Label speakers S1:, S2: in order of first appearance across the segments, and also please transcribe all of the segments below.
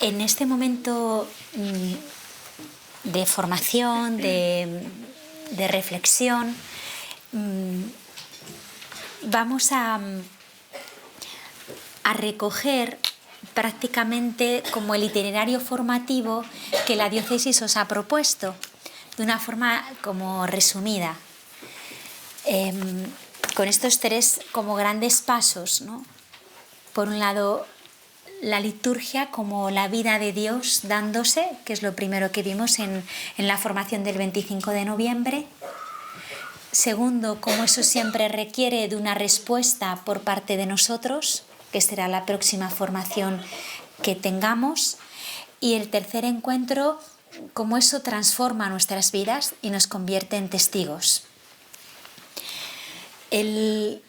S1: En este momento de formación, de reflexión, vamos a recoger prácticamente como el itinerario formativo que la diócesis os ha propuesto, de una forma como resumida, con estos tres como grandes pasos, ¿no? Por un lado, la liturgia como la vida de Dios dándose, que es lo primero que vimos en la formación del 25 de noviembre. Segundo, cómo eso siempre requiere de una respuesta por parte de nosotros, que será la próxima formación que tengamos. Y el tercer encuentro, cómo eso transforma nuestras vidas y nos convierte en testigos. El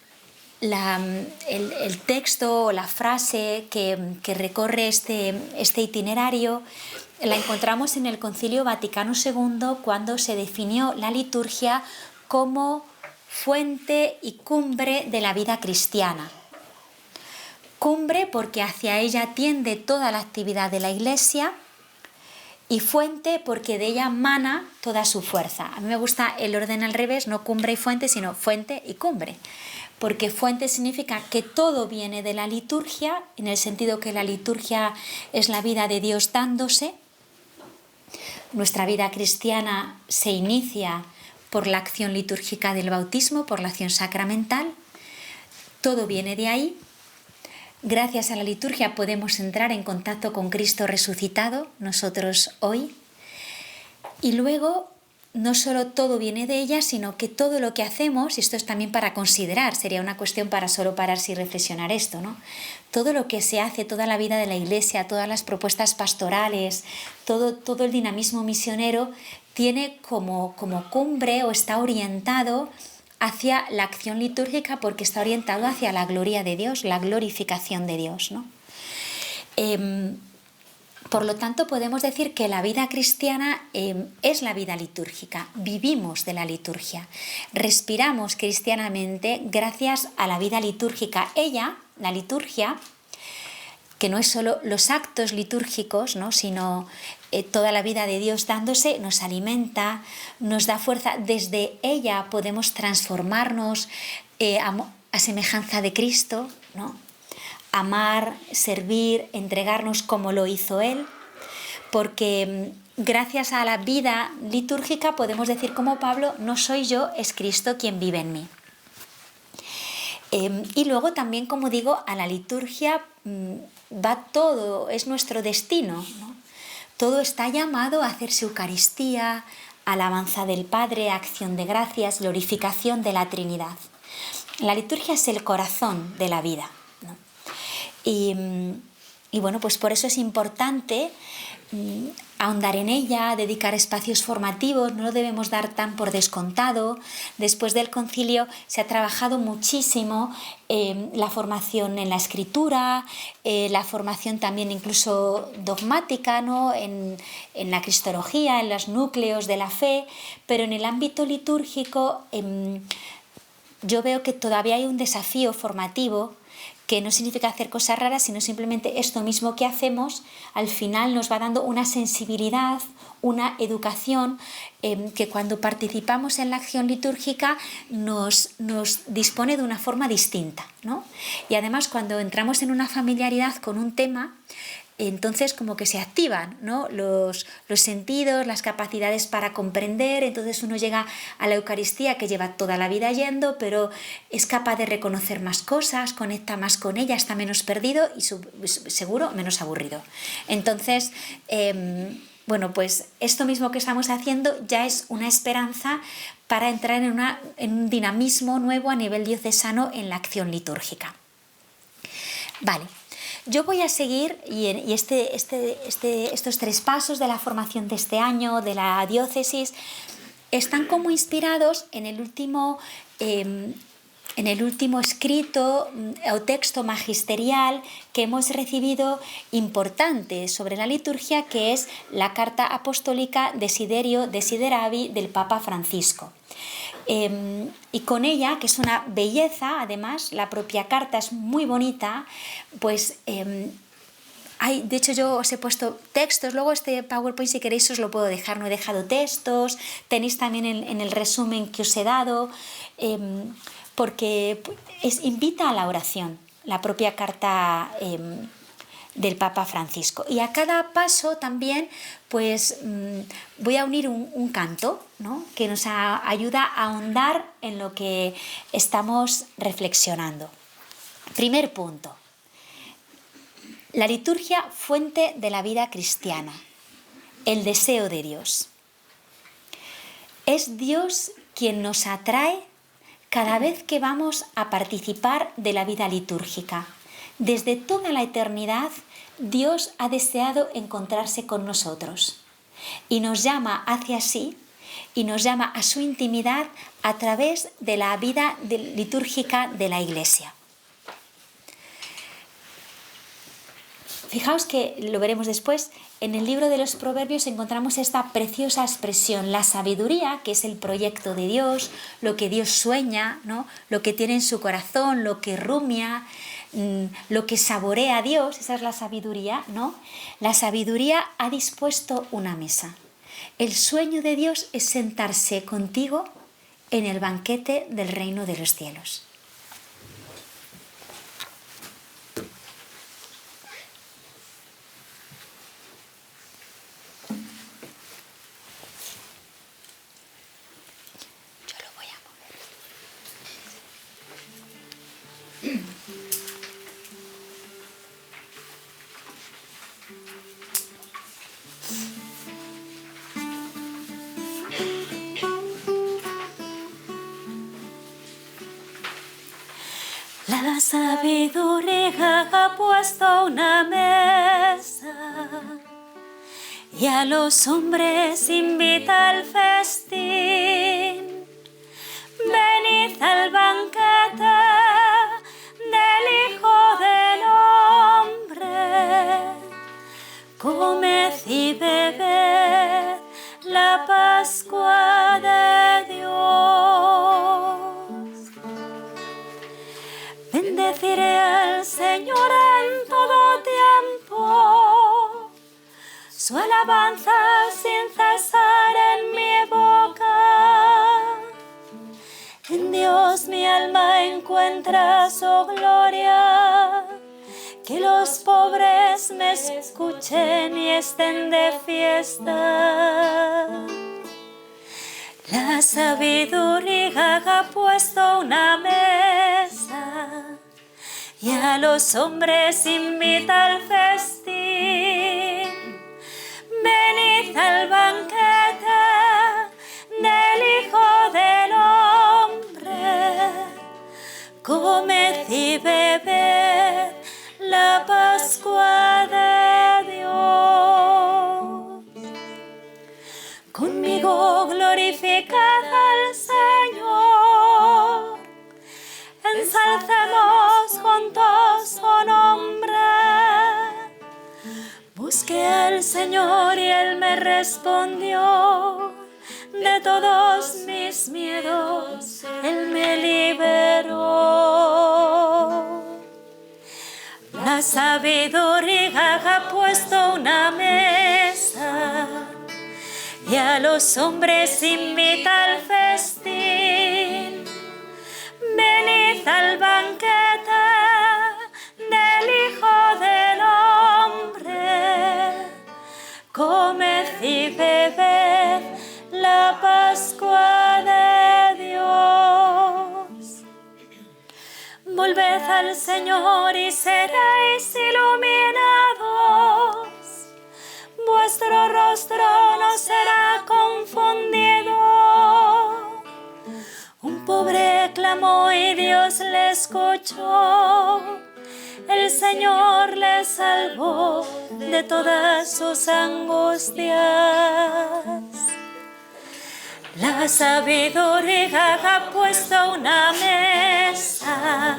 S1: texto o la frase que recorre este itinerario la encontramos en el Concilio Vaticano II, cuando se definió la liturgia como fuente y cumbre de la vida cristiana. Cumbre porque hacia ella tiende toda la actividad de la Iglesia, y fuente porque de ella mana toda su fuerza. A mí me gusta el orden al revés, no cumbre y fuente, sino fuente y cumbre. Porque fuente significa que todo viene de la liturgia, en el sentido que la liturgia es la vida de Dios dándose. Nuestra vida cristiana se inicia por la acción litúrgica del bautismo, por la acción sacramental. Todo viene de ahí. Gracias a la liturgia podemos entrar en contacto con Cristo resucitado, nosotros hoy. Y luego, no solo todo viene de ella, sino que todo lo que hacemos, y esto es también para considerar, sería una cuestión para solo pararse y reflexionar esto, ¿no? Todo lo que se hace, toda la vida de la Iglesia, todas las propuestas pastorales, todo el dinamismo misionero, tiene como cumbre o está orientado hacia la acción litúrgica, porque está orientado hacia la gloria de Dios, la glorificación de Dios, ¿no? Por lo tanto, podemos decir que la vida cristiana es la vida litúrgica. Vivimos de la liturgia, respiramos cristianamente gracias a la vida litúrgica. Ella, la liturgia, que no es solo los actos litúrgicos, ¿no?, sino toda la vida de Dios dándose, nos alimenta, nos da fuerza. Desde ella podemos transformarnos a semejanza de Cristo, ¿no? Amar, servir, entregarnos como lo hizo Él, porque gracias a la vida litúrgica podemos decir como Pablo, no soy yo, es Cristo quien vive en mí. Y luego también, como digo, a la liturgia va todo, es nuestro destino, ¿no? Todo está llamado a hacerse Eucaristía, alabanza del Padre, acción de gracias, glorificación de la Trinidad. La liturgia es el corazón de la vida, ¿no? Y bueno, pues por eso es importante ahondar en ella, dedicar espacios formativos, no lo debemos dar tan por descontado. Después del concilio se ha trabajado muchísimo la formación en la escritura, la formación también incluso dogmática, ¿no?, en la cristología, en los núcleos de la fe, pero en el ámbito litúrgico yo veo que todavía hay un desafío formativo, que no significa hacer cosas raras, sino simplemente esto mismo que hacemos, al final nos va dando una sensibilidad, una educación que cuando participamos en la acción litúrgica nos dispone de una forma distinta, ¿no? Y además, cuando entramos en una familiaridad con un tema, entonces como que se activan, ¿no?, los sentidos, las capacidades para comprender. Entonces uno llega a la Eucaristía, que lleva toda la vida yendo, pero es capaz de reconocer más cosas, conecta más con ella, está menos perdido y seguro menos aburrido. Entonces, bueno, pues esto mismo que estamos haciendo ya es una esperanza para entrar en un dinamismo nuevo a nivel diocesano en la acción litúrgica. Vale. Yo voy a seguir, y estos tres pasos de la formación de este año, de la diócesis, están como inspirados en el último escrito o texto magisterial que hemos recibido importante sobre la liturgia, que es la Carta Apostólica Desiderio Desideravi del Papa Francisco. Y con ella, que es una belleza, además, la propia carta es muy bonita, pues De hecho, yo os he puesto textos, luego este PowerPoint si queréis os lo puedo dejar, no he dejado textos, tenéis también en el resumen que os he dado, porque invita a la oración, la propia carta del Papa Francisco. Y a cada paso también pues voy a unir un canto, ¿no?, que nos ayuda a ahondar en lo que estamos reflexionando. Primer punto. La liturgia, fuente de la vida cristiana, el deseo de Dios. Es Dios quien nos atrae cada vez que vamos a participar de la vida litúrgica. Desde toda la eternidad, Dios ha deseado encontrarse con nosotros y nos llama hacia sí y nos llama a su intimidad a través de la vida litúrgica de la Iglesia. Fijaos que, lo veremos después, en el libro de los Proverbios encontramos esta preciosa expresión, la sabiduría, que es el proyecto de Dios, lo que Dios sueña, ¿no?, lo que tiene en su corazón, lo que rumia, lo que saborea a Dios, esa es la sabiduría, ¿no? La sabiduría ha dispuesto una mesa. El sueño de Dios es sentarse contigo en el banquete del reino de los cielos. La sabiduría ha puesto una mesa y a los hombres invita al festín. Venid al banquete del Hijo del Hombre, comed y bebed la Pascua de Dios. Bendeciré al Señor en todo tiempo, su alabanza sin cesar en mi boca. En Dios mi alma encuentra su gloria, que los pobres me escuchen y estén de fiesta. La sabiduría ha puesto una mesa y a los hombres invita al festín. Venid al banquete del Hijo del Hombre, comed y bebed la Pascua de Dios. Conmigo glorificad al Señor, ensalcemos juntos su nombre. Busqué al Señor y Él me respondió, de todos mis miedos Él me liberó. La sabiduría ha puesto una mesa y a los hombres invita al festín. Venid al banquete del Hijo del Hombre, comed y bebed la Pascua de Dios. Volved al Señor y seréis iluminados, vuestro rostro no será confundido. Un pobre clamó y Dios le escuchó, el Señor le salvó de todas sus angustias. La sabiduría ha puesto una mesa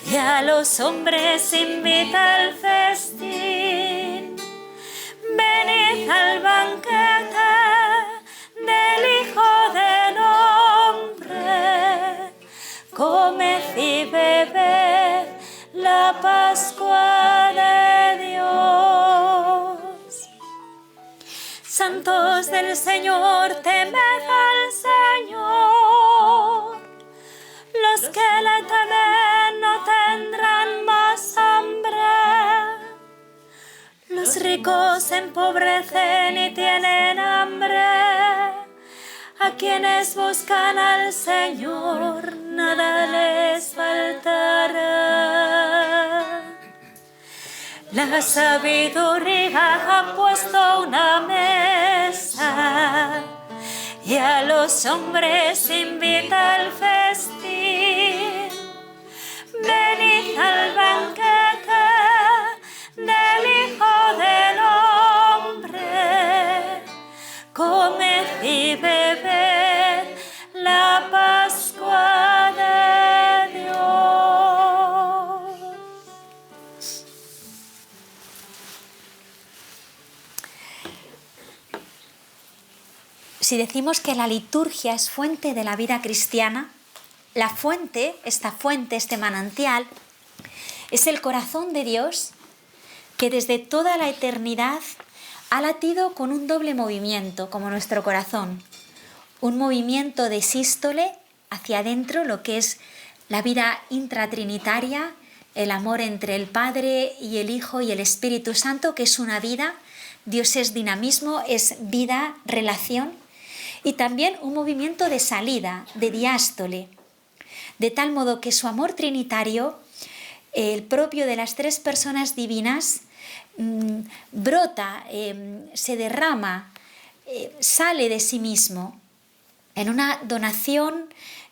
S1: y a los hombres invita al festín. Venid al banquete del Hijo del Hombre, comed y bebed la Pascua de Dios. Santos del Señor, temed al Señor. Los que le temen no tendrán más hambre. Los ricos empobrecen y tienen hambre. A quienes buscan al Señor, nada les faltará. La sabiduría ha puesto una mesa y a los hombres invita al festín. Venid al banquete del Hijo del Hombre, comed y bebed la Pascua de Dios. Si decimos que la liturgia es fuente de la vida cristiana, la fuente, este manantial, es el corazón de Dios que desde toda la eternidad ha latido con un doble movimiento, como nuestro corazón. Un movimiento de sístole hacia adentro, lo que es la vida intratrinitaria, el amor entre el Padre y el Hijo y el Espíritu Santo, que es una vida. Dios es dinamismo, es vida, relación. Y también un movimiento de salida, de diástole, de tal modo que su amor trinitario, el propio de las tres personas divinas, brota, se derrama, sale de sí mismo en una donación,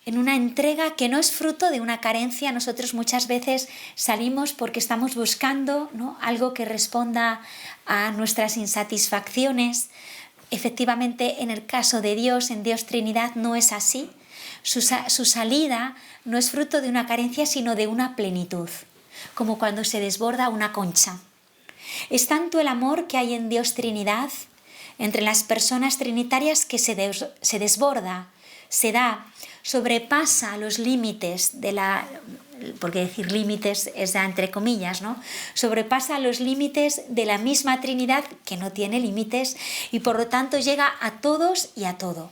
S1: en una entrega que no es fruto de una carencia. Nosotros muchas veces salimos porque estamos buscando, ¿no?, algo que responda a nuestras insatisfacciones. Efectivamente, en el caso de Dios, en Dios Trinidad, no es así. Su salida no es fruto de una carencia, sino de una plenitud, como cuando se desborda una concha. Es tanto el amor que hay en Dios Trinidad, entre las personas trinitarias, que se desborda, se da, sobrepasa los límites de la... porque decir límites es ya entre comillas, ¿no? Sobrepasa los límites de la misma Trinidad, que no tiene límites, y por lo tanto llega a todos y a todo.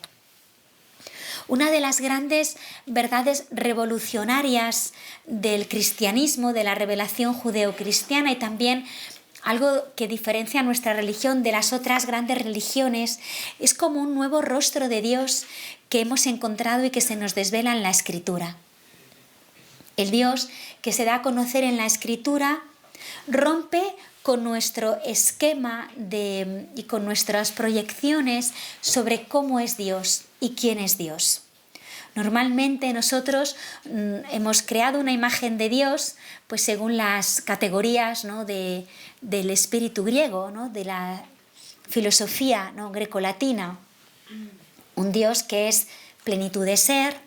S1: Una de las grandes verdades revolucionarias del cristianismo, de la revelación judeocristiana, y también algo que diferencia a nuestra religión de las otras grandes religiones, es como un nuevo rostro de Dios que hemos encontrado y que se nos desvela en la Escritura. El Dios que se da a conocer en la Escritura rompe con nuestro esquema y con nuestras proyecciones sobre cómo es Dios y quién es Dios. Normalmente nosotros hemos creado una imagen de Dios, pues según las categorías, ¿no?, del espíritu griego, ¿no?, de la filosofía, ¿no?, grecolatina. Un Dios que es plenitud de ser,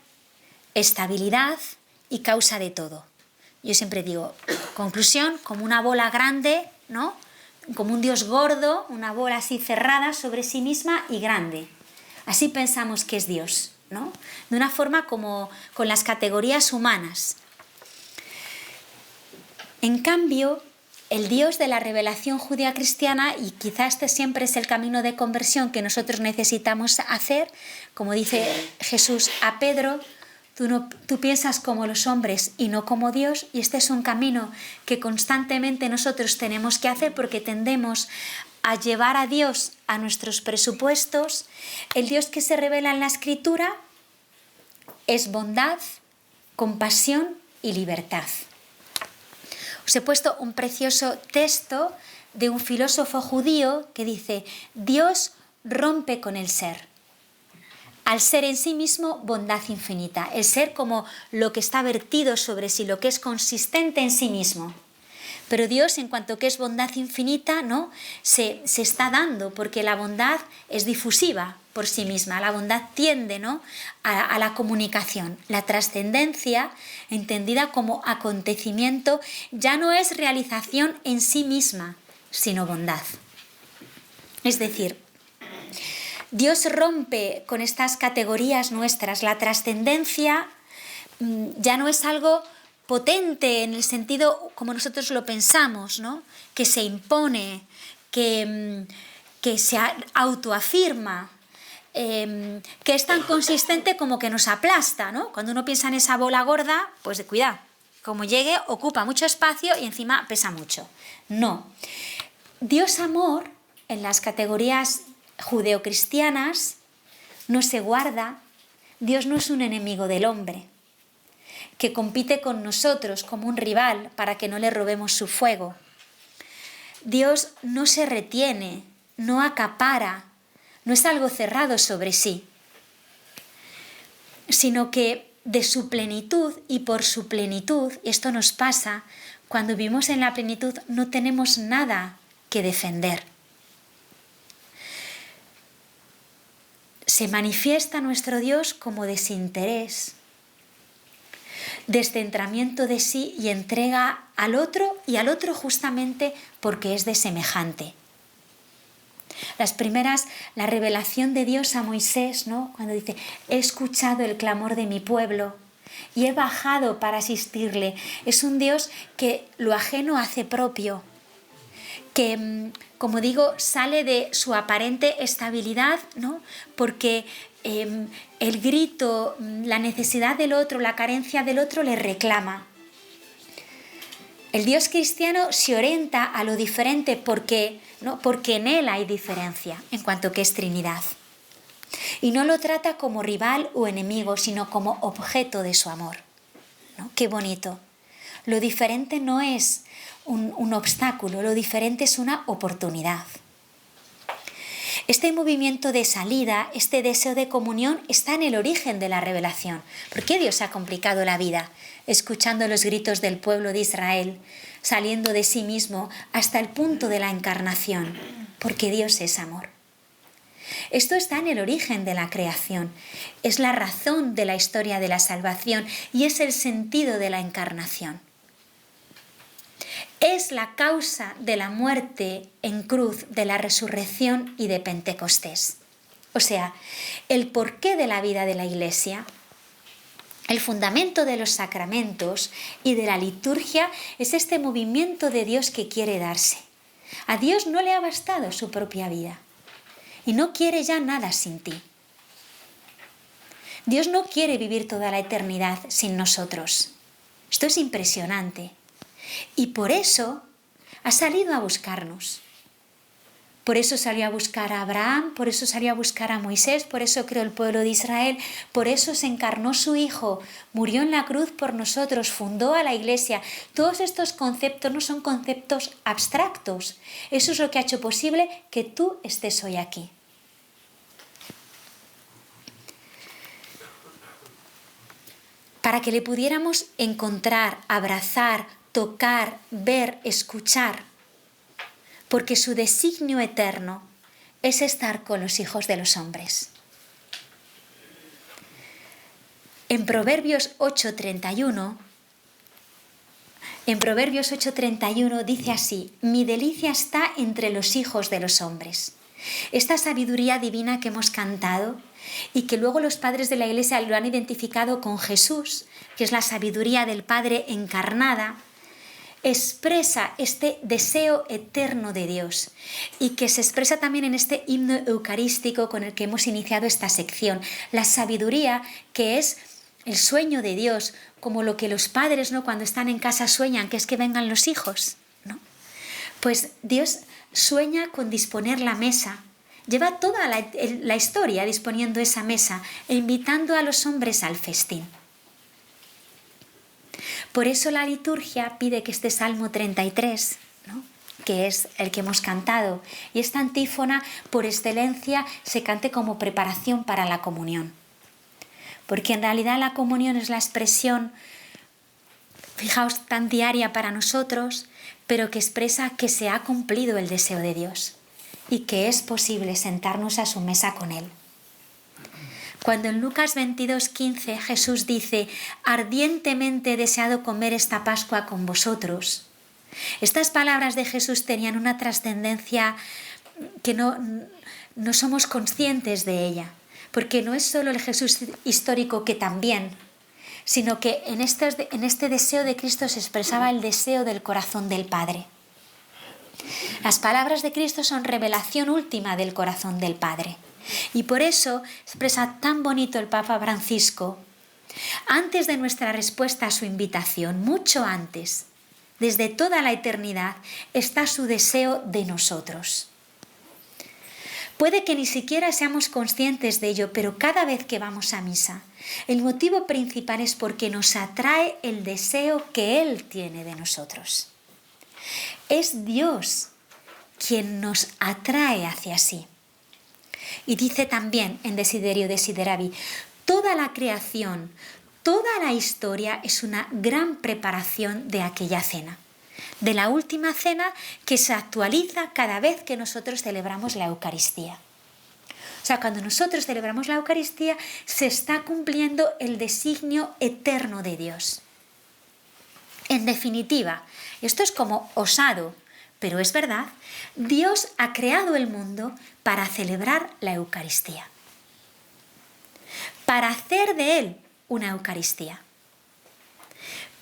S1: estabilidad y causa de todo. Yo siempre digo, conclusión, como una bola grande, ¿no?, como un Dios gordo, una bola así cerrada sobre sí misma y grande. Así pensamos que es Dios, ¿no?, de una forma como con las categorías humanas. En cambio, el Dios de la revelación judía cristiana, y quizá este siempre es el camino de conversión que nosotros necesitamos hacer, como dice Jesús a Pedro, tú piensas como los hombres y no como Dios, y este es un camino que constantemente nosotros tenemos que hacer, porque tendemos a llevar a Dios a nuestros presupuestos. El Dios que se revela en la Escritura es bondad, compasión y libertad. Os he puesto un precioso texto de un filósofo judío que dice: Dios rompe con el ser. Al ser en sí mismo, bondad infinita. El ser como lo que está vertido sobre sí, lo que es consistente en sí mismo. Pero Dios, en cuanto que es bondad infinita, ¿no?, se está dando, porque la bondad es difusiva por sí misma. La bondad tiende, ¿no?, a la comunicación. La trascendencia, entendida como acontecimiento, ya no es realización en sí misma, sino bondad. Es decir, Dios rompe con estas categorías nuestras. La trascendencia ya no es algo potente en el sentido como nosotros lo pensamos, ¿no?, que se impone, que que se autoafirma, que es tan consistente como que nos aplasta, ¿no? Cuando uno piensa en esa bola gorda, pues cuidado, como llegue ocupa mucho espacio y encima pesa mucho. No. Dios amor, en las categorías judeocristianas, no se guarda. Dios no es un enemigo del hombre que compite con nosotros como un rival para que no le robemos su fuego. Dios no se retiene, no acapara, no es algo cerrado sobre sí, sino que de su plenitud y por su plenitud, y esto nos pasa cuando vivimos en la plenitud, no tenemos nada que defender. Se manifiesta nuestro Dios como desinterés, descentramiento de sí y entrega al otro, y al otro justamente porque es de semejante. La revelación de Dios a Moisés, ¿no? Cuando dice, he escuchado el clamor de mi pueblo y he bajado para asistirle. Es un Dios que lo ajeno hace propio, que, como digo, sale de su aparente estabilidad, ¿no? Porque el grito, la necesidad del otro, la carencia del otro le reclama. El Dios cristiano se orienta a lo diferente porque en él hay diferencia en cuanto que es Trinidad. Y no lo trata como rival o enemigo, sino como objeto de su amor, ¿no? Qué bonito. Lo diferente no es un obstáculo, lo diferente es una oportunidad. Este movimiento de salida, este deseo de comunión está en el origen de la revelación. ¿Por qué Dios ha complicado la vida? Escuchando los gritos del pueblo de Israel, saliendo de sí mismo hasta el punto de la encarnación, porque Dios es amor. Esto está en el origen de la creación, es la razón de la historia de la salvación y es el sentido de la encarnación. Es la causa de la muerte en cruz, de la resurrección y de Pentecostés. O sea, el porqué de la vida de la Iglesia, el fundamento de los sacramentos y de la liturgia es este movimiento de Dios que quiere darse. A Dios no le ha bastado su propia vida y no quiere ya nada sin ti. Dios no quiere vivir toda la eternidad sin nosotros. Esto es impresionante. Y por eso ha salido a buscarnos. Por eso salió a buscar a Abraham, por eso salió a buscar a Moisés, por eso creó el pueblo de Israel, por eso se encarnó su Hijo, murió en la cruz por nosotros, fundó a la Iglesia. Todos estos conceptos no son conceptos abstractos. Eso es lo que ha hecho posible que tú estés hoy aquí. Para que le pudiéramos encontrar, abrazar, tocar, ver, escuchar, porque su designio eterno es estar con los hijos de los hombres. En Proverbios 8:31 dice así: mi delicia está entre los hijos de los hombres. Esta sabiduría divina que hemos cantado y que luego los padres de la Iglesia lo han identificado con Jesús, que es la sabiduría del Padre encarnada, expresa este deseo eterno de Dios y que se expresa también en este himno eucarístico con el que hemos iniciado esta sección. La sabiduría que es el sueño de Dios, como lo que los padres, ¿no?, cuando están en casa sueñan, que es que vengan los hijos, ¿no? Pues Dios sueña con disponer la mesa. Lleva toda la historia disponiendo esa mesa e invitando a los hombres al festín. Por eso la liturgia pide que este Salmo 33, ¿no?, que es el que hemos cantado, y esta antífona por excelencia se cante como preparación para la comunión. Porque en realidad la comunión es la expresión, fijaos, tan diaria para nosotros, pero que expresa que se ha cumplido el deseo de Dios y que es posible sentarnos a su mesa con Él. Cuando en Lucas 22:15 Jesús dice: ardientemente he deseado comer esta Pascua con vosotros, estas palabras de Jesús tenían una trascendencia que no somos conscientes de ella, porque no es solo el Jesús histórico, que también, sino que en este deseo de Cristo se expresaba el deseo del corazón del Padre. Las palabras de Cristo son revelación última del corazón del Padre. Y por eso expresa tan bonito el Papa Francisco, antes de nuestra respuesta a su invitación, mucho antes, desde toda la eternidad, está su deseo de nosotros. Puede que ni siquiera seamos conscientes de ello, pero cada vez que vamos a misa, el motivo principal es porque nos atrae el deseo que Él tiene de nosotros. Es Dios quien nos atrae hacia sí. Y dice también en Desiderio Desideravi, toda la creación, toda la historia es una gran preparación de aquella cena, de la última cena que se actualiza cada vez que nosotros celebramos la Eucaristía. O sea, cuando nosotros celebramos la Eucaristía, se está cumpliendo el designio eterno de Dios. En definitiva, esto es como osado, pero es verdad, Dios ha creado el mundo para celebrar la Eucaristía, para hacer de él una Eucaristía,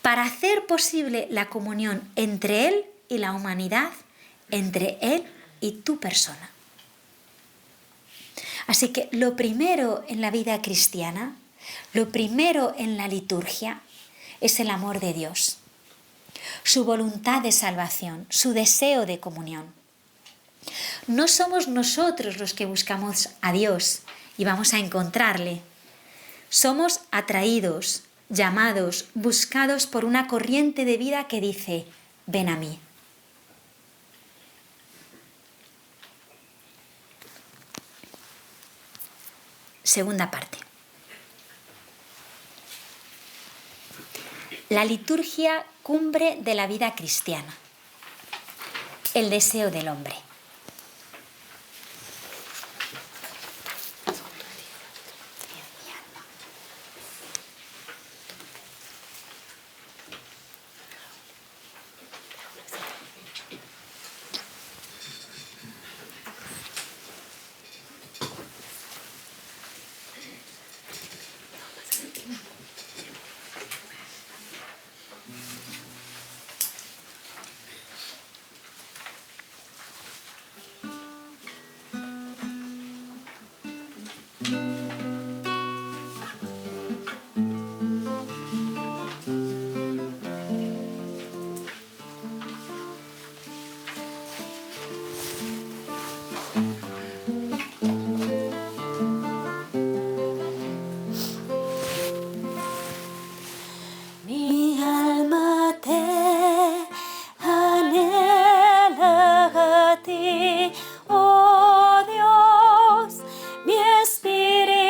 S1: para hacer posible la comunión entre él y la humanidad, entre él y tu persona. Así que lo primero en la vida cristiana, lo primero en la liturgia, es el amor de Dios, su voluntad de salvación, su deseo de comunión. No somos nosotros los que buscamos a Dios y vamos a encontrarle. Somos atraídos, llamados, buscados por una corriente de vida que dice, ven a mí. Segunda parte. La liturgia cumbre de la vida cristiana. El deseo del hombre.
S2: Oh Dios, mi espíritu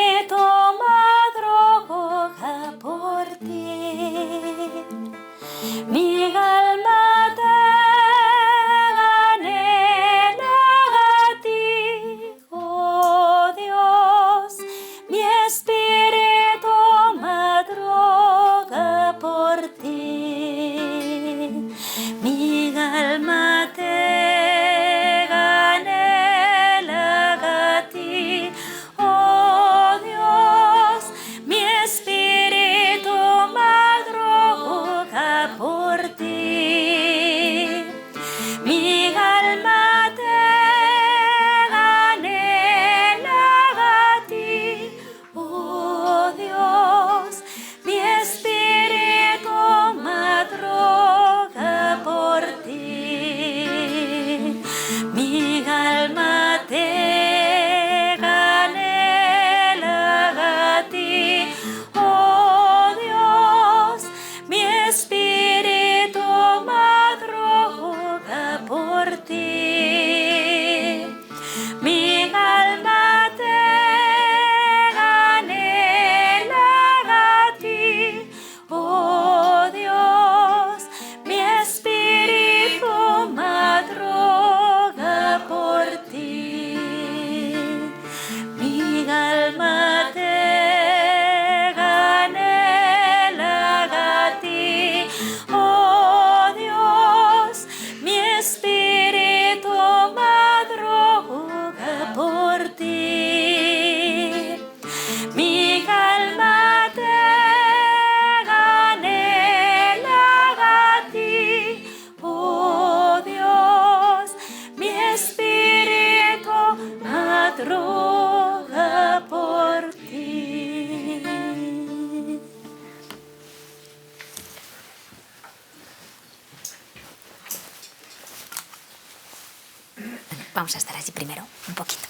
S1: vamos a estar allí primero, un poquito.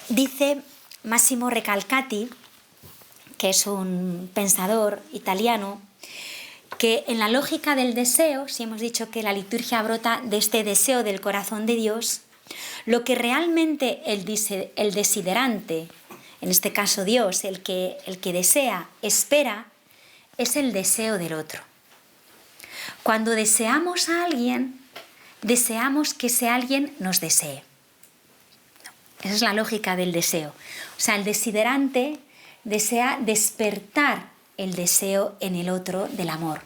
S1: Dice Massimo Recalcati, que es un pensador italiano, que en la lógica del deseo, si hemos dicho que la liturgia brota de este deseo del corazón de Dios, lo que realmente el desiderante, en este caso Dios, el que desea, espera, es el deseo del otro. Cuando deseamos a alguien, deseamos que ese alguien nos desee. Esa es la lógica del deseo. O sea, el desiderante desea despertar el deseo en el otro del amor.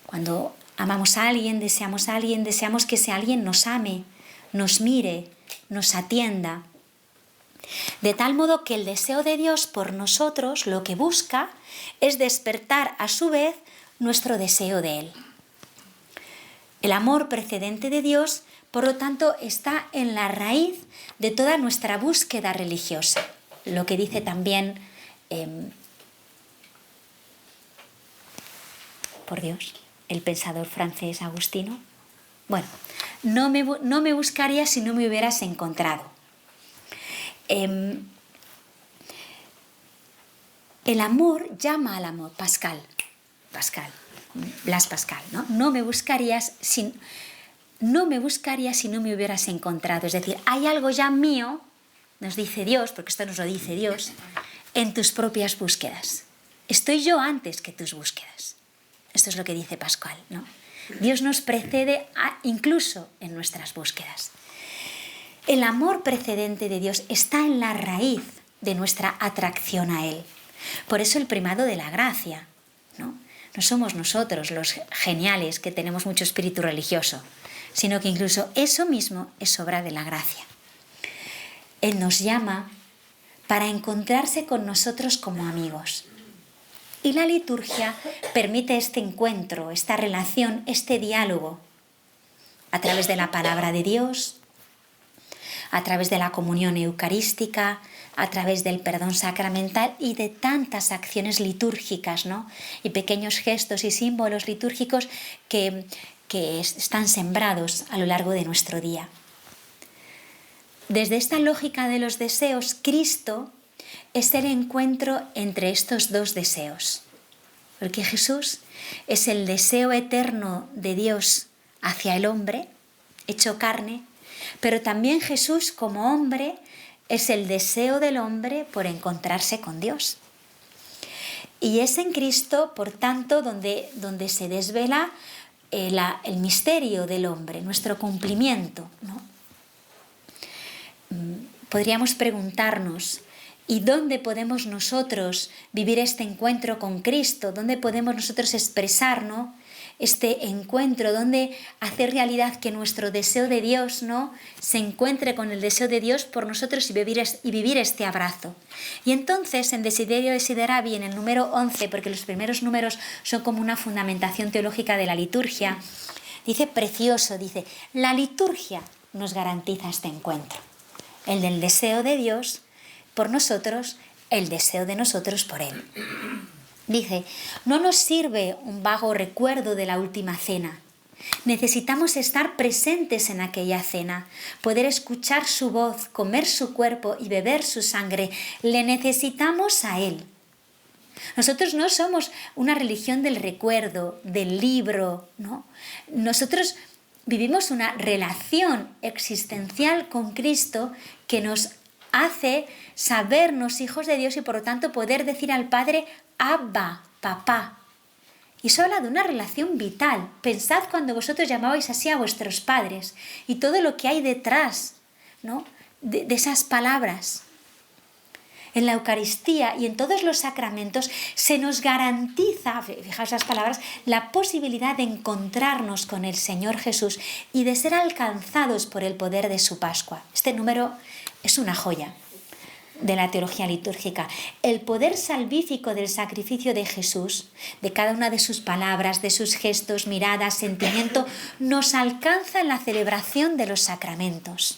S1: Cuando amamos a alguien, deseamos que ese alguien nos ame, nos mire, nos atienda. De tal modo que el deseo de Dios por nosotros lo que busca es despertar a su vez nuestro deseo de Él. El amor precedente de Dios, por lo tanto, está en la raíz de toda nuestra búsqueda religiosa. Lo que dice también, por Dios, el pensador francés Agustino. Bueno, no me buscarías si no me hubieras encontrado. El amor llama al amor, Blas Pascal, ¿no? No me buscarías si no me hubieras encontrado. Es decir, hay algo ya mío, nos dice Dios, porque esto nos lo dice Dios, en tus propias búsquedas. Estoy yo antes que tus búsquedas. Esto es lo que dice Pascal, ¿no? Dios nos precede incluso en nuestras búsquedas. El amor precedente de Dios está en la raíz de nuestra atracción a Él. Por eso el primado de la gracia, ¿no? No somos nosotros los geniales que tenemos mucho espíritu religioso, sino que incluso eso mismo es obra de la gracia. Él nos llama para encontrarse con nosotros como amigos. Y la liturgia permite este encuentro, esta relación, este diálogo, a través de la palabra de Dios, a través de la comunión eucarística, a través del perdón sacramental y de tantas acciones litúrgicas, ¿no? Y pequeños gestos y símbolos litúrgicos que están sembrados a lo largo de nuestro día. Desde esta lógica de los deseos, Cristo es el encuentro entre estos dos deseos. Porque Jesús es el deseo eterno de Dios hacia el hombre, hecho carne, pero también Jesús como hombre es el deseo del hombre por encontrarse con Dios. Y es en Cristo, por tanto, donde se desvela el misterio del hombre, nuestro cumplimiento, ¿no? Podríamos preguntarnos, ¿y dónde podemos nosotros vivir este encuentro con Cristo? ¿Dónde podemos nosotros expresar, ¿no?, este encuentro? ¿Dónde hacer realidad que nuestro deseo de Dios, ¿no?, se encuentre con el deseo de Dios por nosotros y vivir este abrazo? Y entonces en Desiderio Desideravi, en el número 11, porque los primeros números son como una fundamentación teológica de la liturgia, dice precioso, dice, la liturgia nos garantiza este encuentro, el del deseo de Dios por nosotros, el deseo de nosotros por Él. Dice, no nos sirve un vago recuerdo de la última cena. Necesitamos estar presentes en aquella cena, poder escuchar su voz, comer su cuerpo y beber su sangre. Le necesitamos a Él. Nosotros no somos una religión del recuerdo, del libro, ¿no? Nosotros vivimos una relación existencial con Cristo que nos hace sabernos hijos de Dios y por lo tanto poder decir al Padre, Abba, papá. Y eso habla de una relación vital. Pensad cuando vosotros llamabais así a vuestros padres y todo lo que hay detrás, ¿no?, de esas palabras. En la Eucaristía y en todos los sacramentos se nos garantiza, fijaos las palabras, la posibilidad de encontrarnos con el Señor Jesús y de ser alcanzados por el poder de su Pascua. Este número es una joya de la teología litúrgica. El poder salvífico del sacrificio de Jesús, de cada una de sus palabras, de sus gestos, miradas, sentimiento, nos alcanza en la celebración de los sacramentos.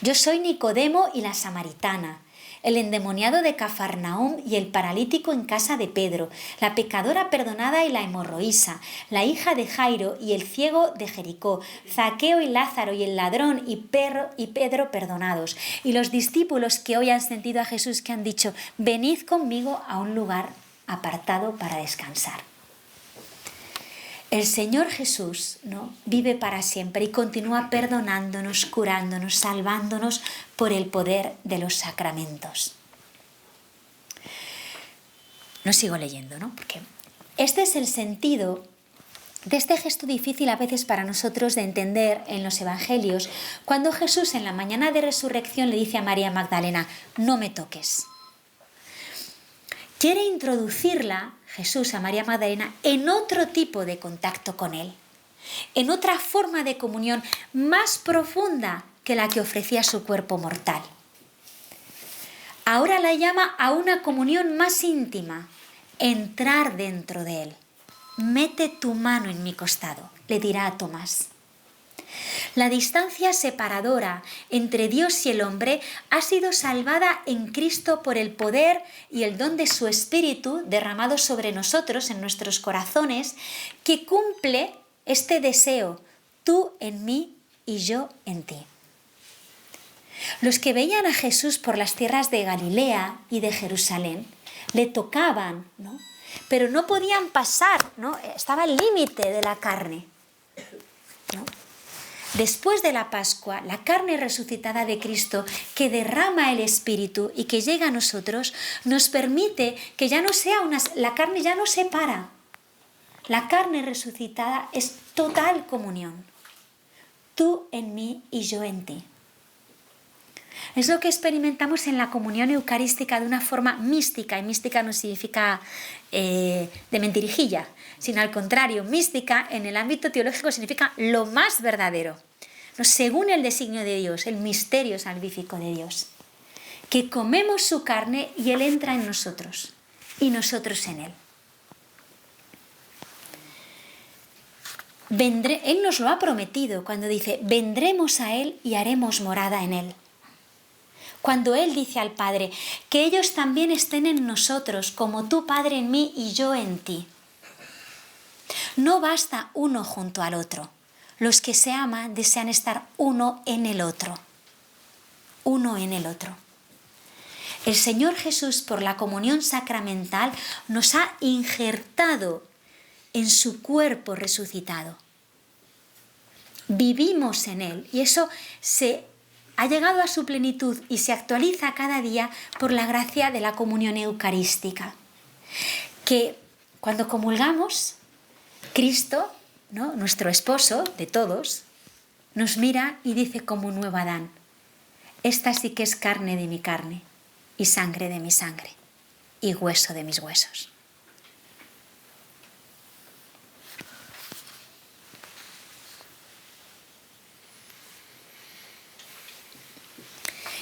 S1: Yo soy Nicodemo y la samaritana. el endemoniado de Cafarnaúm y el paralítico en casa de Pedro, la pecadora perdonada y la hemorroísa, la hija de Jairo y el ciego de Jericó, Zaqueo y Lázaro y el ladrón y Pedro perdonados, y los discípulos que hoy han sentido a Jesús que han dicho: venid conmigo a un lugar apartado para descansar. El Señor Jesús, ¿no?, vive para siempre y continúa perdonándonos, curándonos, salvándonos por el poder de los sacramentos. No sigo leyendo, ¿no? Porque este es el sentido de este gesto difícil a veces para nosotros de entender en los evangelios, cuando Jesús en la mañana de resurrección le dice a María Magdalena: no me toques. Quiere introducirla, Jesús, a María Magdalena, en otro tipo de contacto con Él, en otra forma de comunión más profunda que la que ofrecía su cuerpo mortal. Ahora la llama a una comunión más íntima, entrar dentro de Él. Mete tu mano en mi costado, le dirá a Tomás. La distancia separadora entre Dios y el hombre ha sido salvada en Cristo por el poder y el don de su Espíritu derramado sobre nosotros, en nuestros corazones, que cumple este deseo: tú en mí y yo en ti. Los que veían a Jesús por las tierras de Galilea y de Jerusalén le tocaban, ¿no?, pero no podían pasar, ¿no?, estaba el límite de la carne, ¿no? Después de la Pascua, la carne resucitada de Cristo, que derrama el Espíritu y que llega a nosotros, nos permite que ya no sea la carne ya no separa. La carne resucitada es total comunión. Tú en mí y yo en ti. Es lo que experimentamos en la comunión eucarística de una forma mística, y mística no significa de mentirijilla, sino al contrario, mística en el ámbito teológico significa lo más verdadero, ¿no?, según el designio de Dios, el misterio salvífico de Dios, que comemos su carne y Él entra en nosotros y nosotros en Él. Él nos lo ha prometido cuando dice: vendremos a Él y haremos morada en Él. Cuando Él dice al Padre: que ellos también estén en nosotros, como tú, Padre, en mí y yo en ti. No basta uno junto al otro. Los que se aman desean estar uno en el otro. Uno en el otro. El Señor Jesús, por la comunión sacramental, nos ha injertado en su cuerpo resucitado. Vivimos en Él y eso ha llegado a su plenitud y se actualiza cada día por la gracia de la comunión eucarística. Que cuando comulgamos, Cristo, ¿no?, nuestro esposo de todos, nos mira y dice como un nuevo Adán: esta sí que es carne de mi carne y sangre de mi sangre y hueso de mis huesos.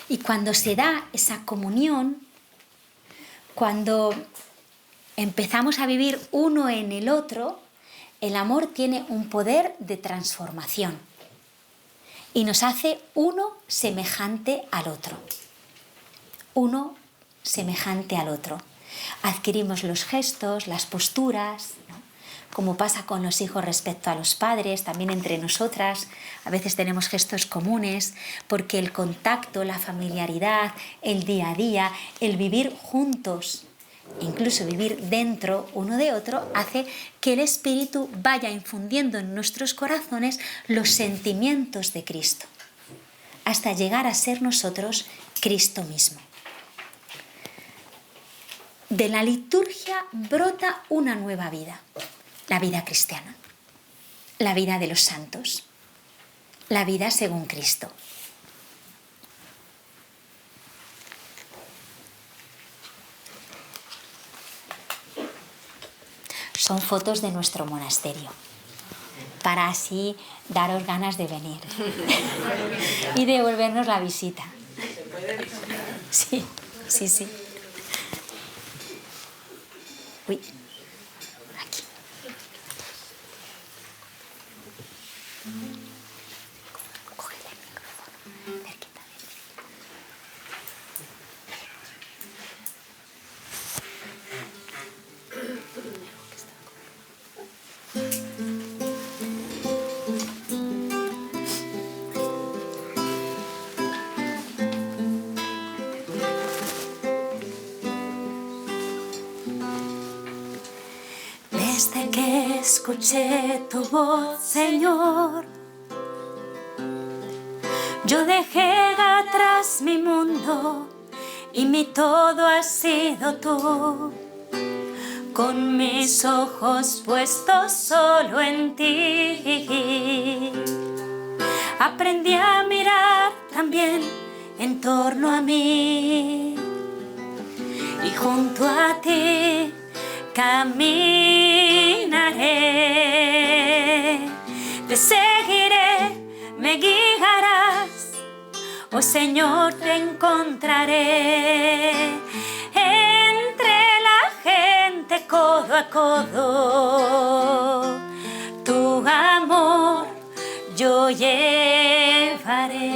S1: Y cuando se da esa comunión, cuando empezamos a vivir uno en el otro, el amor tiene un poder de transformación y nos hace uno semejante al otro. Uno semejante al otro. Adquirimos los gestos, las posturas, ¿no?, como pasa con los hijos respecto a los padres, también entre nosotras. A veces tenemos gestos comunes porque el contacto, la familiaridad, el día a día, el vivir juntos, incluso vivir dentro uno de otro, hace que el Espíritu vaya infundiendo en nuestros corazones los sentimientos de Cristo, hasta llegar a ser nosotros Cristo mismo. De la liturgia brota una nueva vida, la vida cristiana, la vida de los santos, la vida según Cristo. Son fotos de nuestro monasterio, para así daros ganas de venir y devolvernos la visita. Sí, sí, sí. Uy, aquí. Cógele el micrófono, cerquita de mí. que escuché tu voz, Señor. Yo dejé atrás mi mundo y mi todo has sido tú. Con mis ojos puestos solo en ti, aprendí a mirar también en torno a mí y junto a ti caminaré. Te seguiré, me guiarás, oh Señor, te encontraré entre la gente codo a codo. Tu amor yo llevaré.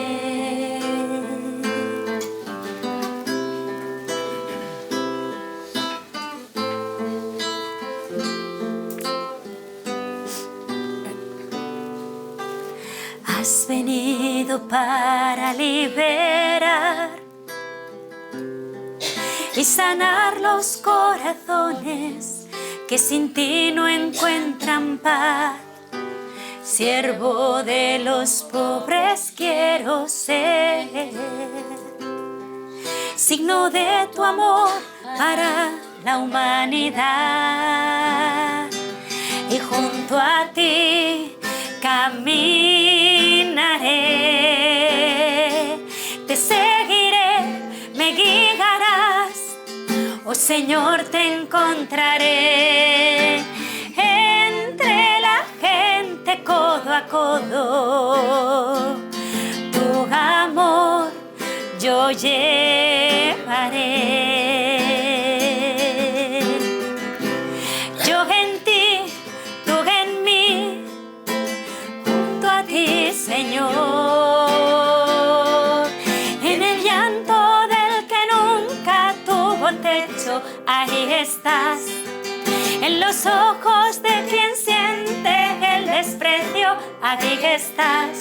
S1: Has venido para liberar y sanar los corazones que sin ti no encuentran paz. Siervo de los pobres quiero ser, signo de tu amor para la humanidad. Y junto a ti caminaré, te seguiré, me guiarás, oh Señor, te encontraré entre la gente codo a codo. Tu amor yo llevaré. Yo en ti, tú en mí, junto a ti, Señor. En el llanto del que nunca tuvo techo, ahí estás. En los ojos de quien siente el desprecio, ahí estás.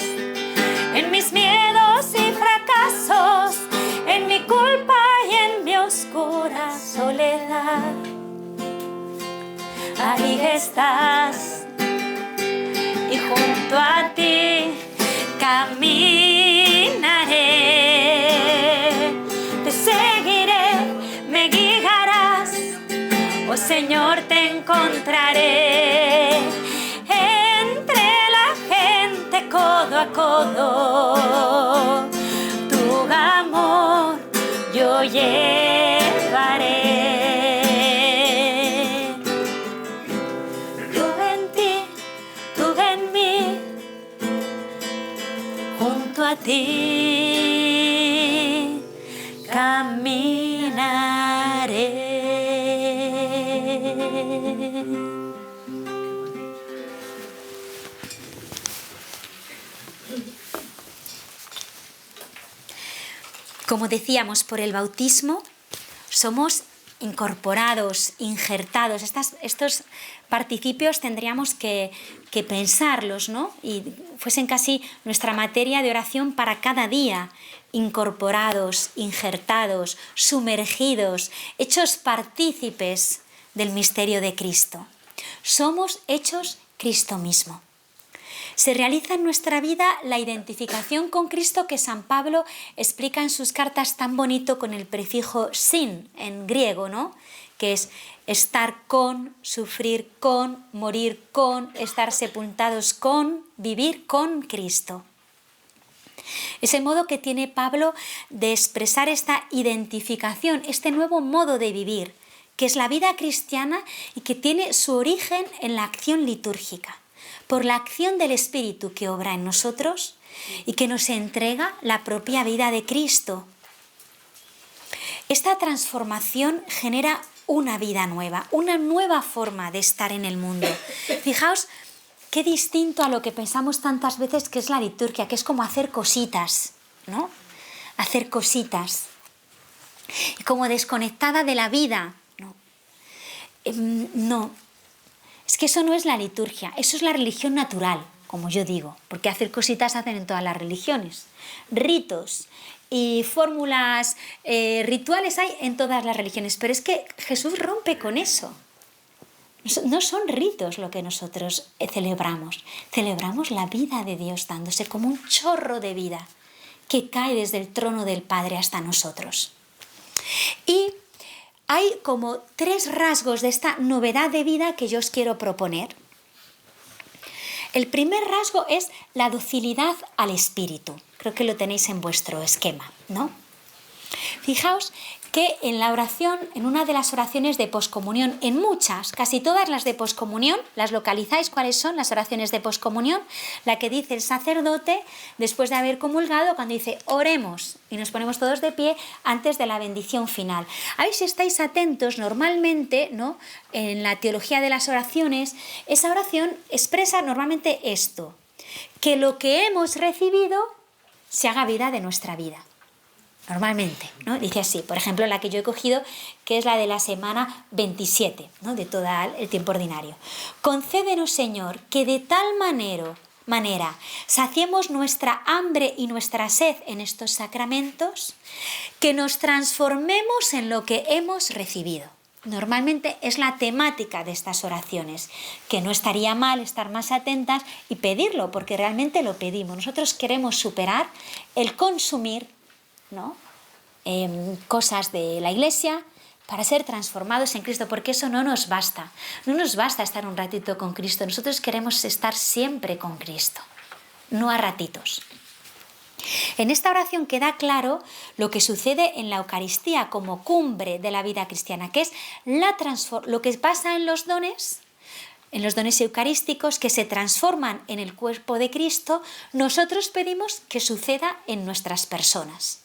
S1: En mis miedos y fracasos, en mi culpa y en mi oscura soledad, ahí estás. Y junto a ti caminaré, te seguiré, me guiarás, oh Señor, te encontraré entre la gente codo a codo. Tu amor yo llevaré. Yo en ti, tú en mí, junto a ti caminaré. Como decíamos, por el bautismo somos incorporados, injertados. Estos participios tendríamos que pensarlos, ¿no? Y fuesen casi nuestra materia de oración para cada día. Incorporados, injertados, sumergidos, hechos partícipes del misterio de Cristo. Somos hechos Cristo mismo. Se realiza en nuestra vida la identificación con Cristo que San Pablo explica en sus cartas tan bonito con el prefijo sin en griego, ¿no? Que es estar con, sufrir con, morir con, estar sepultados con, vivir con Cristo. Es el modo que tiene Pablo de expresar esta identificación, este nuevo modo de vivir, que es la vida cristiana y que tiene su origen en la acción litúrgica, por la acción del Espíritu que obra en nosotros y que nos entrega la propia vida de Cristo. Esta transformación genera una vida nueva, una nueva forma de estar en el mundo. Fijaos qué distinto a lo que pensamos tantas veces que es la liturgia, que es como hacer cositas, ¿no? Hacer cositas. Y como desconectada de la vida, ¿no? No. Es que eso no es la liturgia, eso es la religión natural, como yo digo, porque hacer cositas hacen en todas las religiones. Ritos y fórmulas rituales hay en todas las religiones, pero es que Jesús rompe con eso. No son ritos lo que nosotros celebramos. Celebramos la vida de Dios dándose como un chorro de vida que cae desde el trono del Padre hasta nosotros. Y hay como 3 rasgos de esta novedad de vida que yo os quiero proponer. El primer rasgo es la docilidad al Espíritu. Creo que lo tenéis en vuestro esquema, ¿no? Fijaos que en la oración, en una de las oraciones de poscomunión, en muchas, casi todas las de poscomunión, ¿las localizáis cuáles son las oraciones de poscomunión? La que dice el sacerdote después de haber comulgado, cuando dice oremos y nos ponemos todos de pie antes de la bendición final. Ahí, si estáis atentos, normalmente, ¿no?, en la teología de las oraciones, esa oración expresa normalmente esto: que lo que hemos recibido se haga vida de nuestra vida. Normalmente, ¿no? Dice así, por ejemplo, la que yo he cogido, que es la de la semana 27, ¿no?, de todo el tiempo ordinario. Concédenos, Señor, que de tal manera saciemos nuestra hambre y nuestra sed en estos sacramentos, que nos transformemos en lo que hemos recibido. Normalmente es la temática de estas oraciones, que no estaría mal estar más atentas y pedirlo, porque realmente lo pedimos. Nosotros queremos superar el consumir, ¿no?, cosas de la Iglesia para ser transformados en Cristo, porque eso no nos basta. No nos basta estar un ratito con Cristo. Nosotros queremos estar siempre con Cristo, no a ratitos. En esta oración queda claro lo que sucede en la Eucaristía como cumbre de la vida cristiana, que es lo que pasa en los dones eucarísticos que se transforman en el cuerpo de Cristo. Nosotros pedimos que suceda en nuestras personas.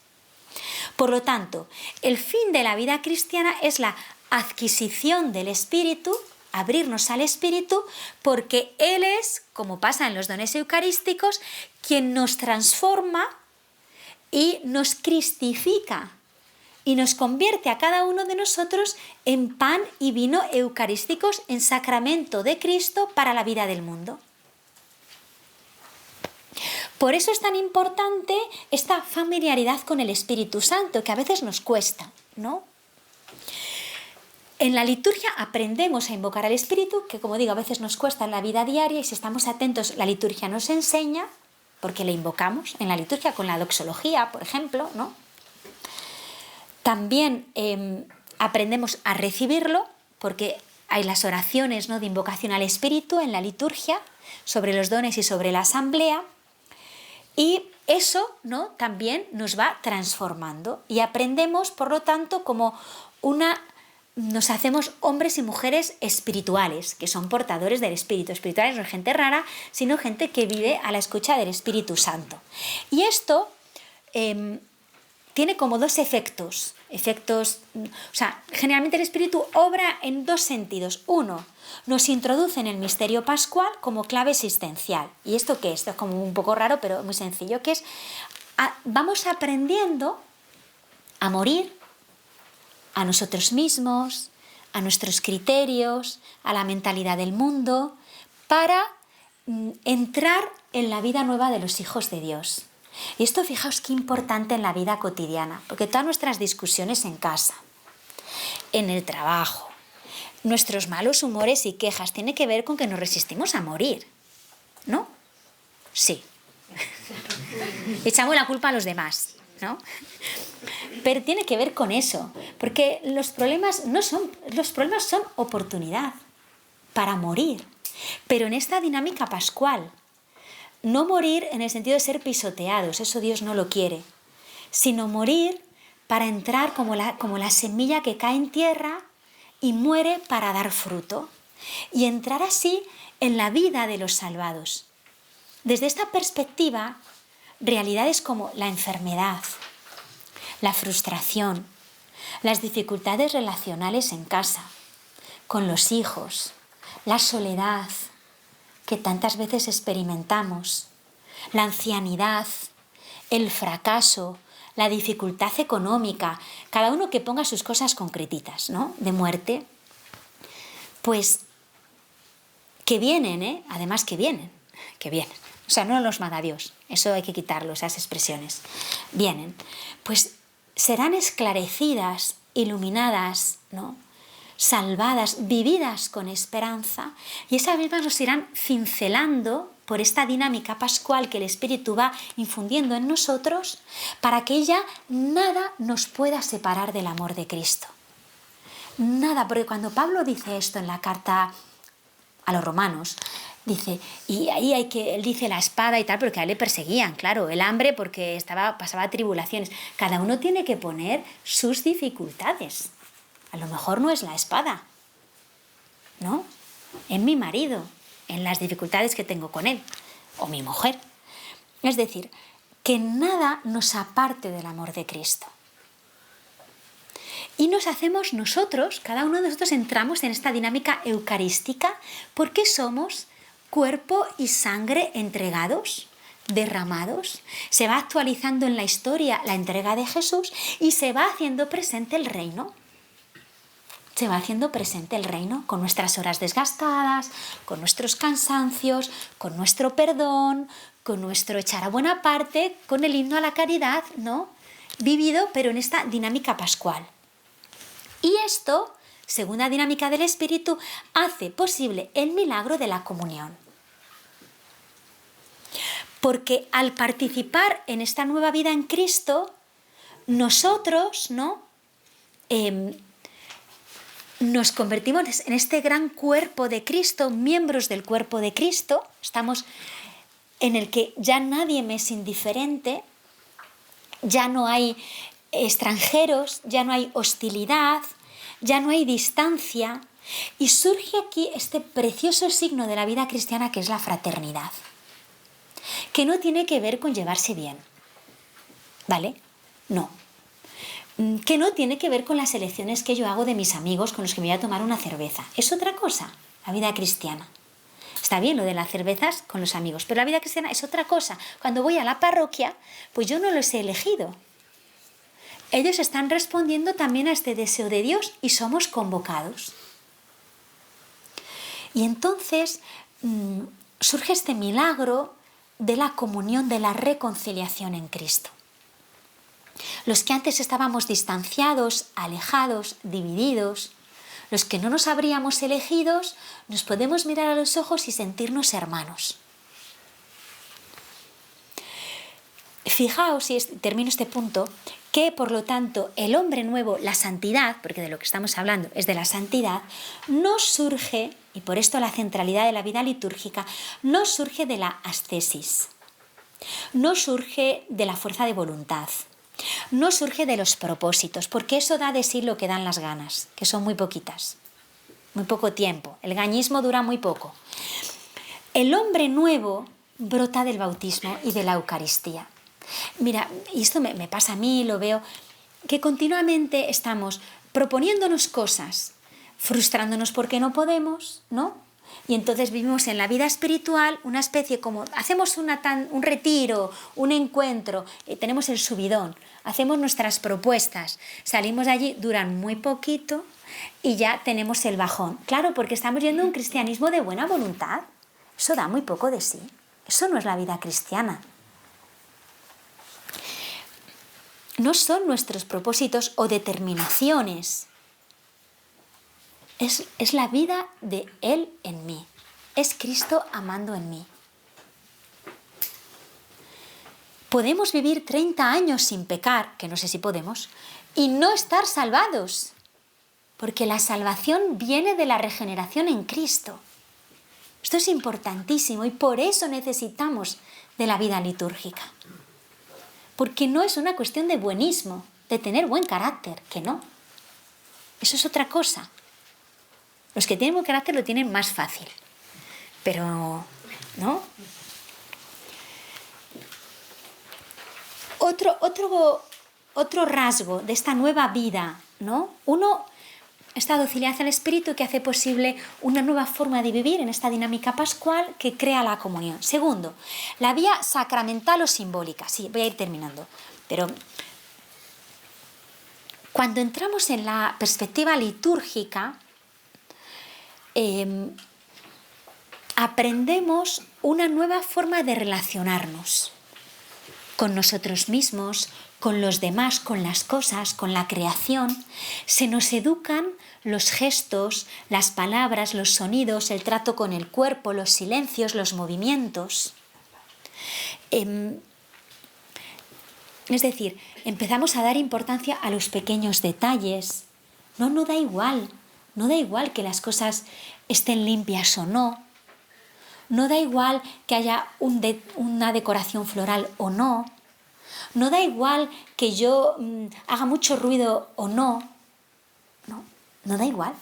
S1: Por lo tanto, el fin de la vida cristiana es la adquisición del Espíritu, abrirnos al Espíritu, porque Él es, como pasa en los dones eucarísticos, quien nos transforma y nos cristifica y nos convierte a cada uno de nosotros en pan y vino eucarísticos, en sacramento de Cristo para la vida del mundo. Por eso es tan importante esta familiaridad con el Espíritu Santo, que a veces nos cuesta, ¿no? En la liturgia aprendemos a invocar al Espíritu, que, como digo, a veces nos cuesta en la vida diaria, y si estamos atentos, la liturgia nos enseña, porque le invocamos en la liturgia con la doxología, por ejemplo, ¿no? También aprendemos a recibirlo, porque hay las oraciones, ¿no?, de invocación al Espíritu en la liturgia, sobre los dones y sobre la asamblea. Y eso, ¿no?, también nos va transformando y aprendemos, por lo tanto, nos hacemos hombres y mujeres espirituales, que son portadores del Espíritu. Espirituales no es gente rara, sino gente que vive a la escucha del Espíritu Santo. Y esto tiene como 2 efectos. Generalmente el Espíritu obra en 2 sentidos. Uno, nos introduce en el misterio pascual como clave existencial. ¿Y esto qué es? Esto es como un poco raro, pero muy sencillo, que es, vamos aprendiendo a morir a nosotros mismos, a nuestros criterios, a la mentalidad del mundo, para entrar en la vida nueva de los hijos de Dios. Y esto, fijaos qué importante en la vida cotidiana, porque todas nuestras discusiones en casa, en el trabajo, nuestros malos humores y quejas, tiene que ver con que nos resistimos a morir, ¿no? Sí. Echamos la culpa a los demás, ¿no? Pero tiene que ver con eso, porque los problemas son oportunidad para morir, pero en esta dinámica pascual. No morir en el sentido de ser pisoteados, eso Dios no lo quiere, sino morir para entrar como la semilla que cae en tierra y muere para dar fruto, y entrar así en la vida de los salvados. Desde esta perspectiva, realidades como la enfermedad, la frustración, las dificultades relacionales en casa, con los hijos, la soledad que tantas veces experimentamos, la ancianidad, el fracaso, la dificultad económica, cada uno que ponga sus cosas concretitas, ¿no?, de muerte, pues que vienen, además que vienen. O sea, no los manda Dios, eso hay que quitarlo, esas expresiones. Vienen, pues serán esclarecidas, iluminadas, ¿no?, salvadas, vividas con esperanza, y esas mismas nos irán cincelando por esta dinámica pascual que el Espíritu va infundiendo en nosotros, para que ya nada nos pueda separar del amor de Cristo. Nada, porque cuando Pablo dice esto en la carta a los romanos, dice, y ahí él dice la espada y tal, porque a él le perseguían, claro, el hambre porque pasaba tribulaciones. Cada uno tiene que poner sus dificultades. A lo mejor no es la espada, ¿no? En mi marido, en las dificultades que tengo con él, o mi mujer. Es decir, que nada nos aparte del amor de Cristo. Y nos hacemos nosotros, cada uno de nosotros entramos en esta dinámica eucarística porque somos cuerpo y sangre entregados, derramados. Se va actualizando en la historia la entrega de Jesús y se va haciendo presente el reino. Se va haciendo presente el reino con nuestras horas desgastadas, con nuestros cansancios, con nuestro perdón, con nuestro echar a buena parte, con el himno a la caridad, ¿no? Vivido, pero en esta dinámica pascual. Y esto, según la dinámica del Espíritu, hace posible el milagro de la comunión. Porque al participar en esta nueva vida en Cristo, nosotros, ¿no? Nos convertimos en este gran cuerpo de Cristo, miembros del cuerpo de Cristo, estamos en el que ya nadie me es indiferente, ya no hay extranjeros, ya no hay hostilidad, ya no hay distancia, y surge aquí este precioso signo de la vida cristiana que es la fraternidad, que no tiene que ver con llevarse bien, ¿vale? No. Que no tiene que ver con las elecciones que yo hago de mis amigos con los que me voy a tomar una cerveza. Es otra cosa, la vida cristiana. Está bien lo de las cervezas con los amigos, pero la vida cristiana es otra cosa. Cuando voy a la parroquia, pues yo no los he elegido. Ellos están respondiendo también a este deseo de Dios y somos convocados. Y entonces surge este milagro de la comunión, de la reconciliación en Cristo. Los que antes estábamos distanciados, alejados, divididos, los que no nos habríamos elegidos, nos podemos mirar a los ojos y sentirnos hermanos. Fijaos, y termino este punto, que por lo tanto el hombre nuevo, la santidad, porque de lo que estamos hablando es de la santidad, no surge, y por esto la centralidad de la vida litúrgica, no surge de la ascesis, no surge de la fuerza de voluntad, no surge de los propósitos, porque eso da de sí lo que dan las ganas, que son muy poquitas, muy poco tiempo, el gañismo dura muy poco. El hombre nuevo brota del bautismo y de la Eucaristía. Mira, y esto me pasa a mí, lo veo, que continuamente estamos proponiéndonos cosas, frustrándonos porque no podemos, ¿no? Y entonces vivimos en la vida espiritual una especie como, hacemos un retiro, un encuentro, tenemos el subidón, hacemos nuestras propuestas, salimos de allí, duran muy poquito y ya tenemos el bajón. Claro, porque estamos yendo a un cristianismo de buena voluntad. Eso da muy poco de sí. Eso no es la vida cristiana. No son nuestros propósitos o determinaciones. Es la vida de Él en mí. Es Cristo amando en mí. Podemos vivir 30 años sin pecar, que no sé si podemos, y no estar salvados. Porque la salvación viene de la regeneración en Cristo. Esto es importantísimo y por eso necesitamos de la vida litúrgica. Porque no es una cuestión de buenismo, de tener buen carácter, que no. Eso es otra cosa. Los que tienen buen carácter lo tienen más fácil. Pero, ¿no? Otro rasgo de esta nueva vida, ¿no? Uno, esta docilidad al Espíritu que hace posible una nueva forma de vivir en esta dinámica pascual que crea la comunión. Segundo, la vía sacramental o simbólica. Sí, voy a ir terminando. Pero cuando entramos en la perspectiva litúrgica, aprendemos una nueva forma de relacionarnos con nosotros mismos, con los demás, con las cosas, con la creación. Se nos educan los gestos, las palabras, los sonidos, el trato con el cuerpo, los silencios, los movimientos. Es decir, empezamos a dar importancia a los pequeños detalles. No da igual. No da igual que las cosas estén limpias o no. No da igual que haya una decoración floral o no. No da igual que yo haga mucho ruido o no. No da igual.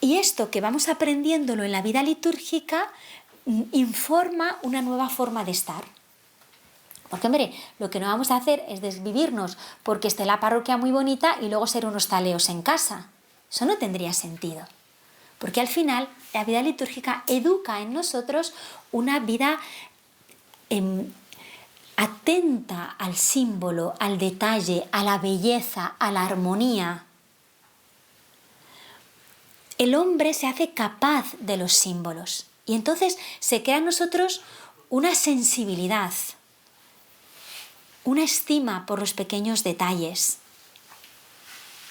S1: Y esto que vamos aprendiéndolo en la vida litúrgica informa una nueva forma de estar. Porque, hombre, lo que no vamos a hacer es desvivirnos porque esté la parroquia muy bonita y luego ser unos taleos en casa. Eso no tendría sentido. Porque al final la vida litúrgica educa en nosotros una vida atenta al símbolo, al detalle, a la belleza, a la armonía. El hombre se hace capaz de los símbolos y entonces se crea en nosotros una sensibilidad, una estima por los pequeños detalles.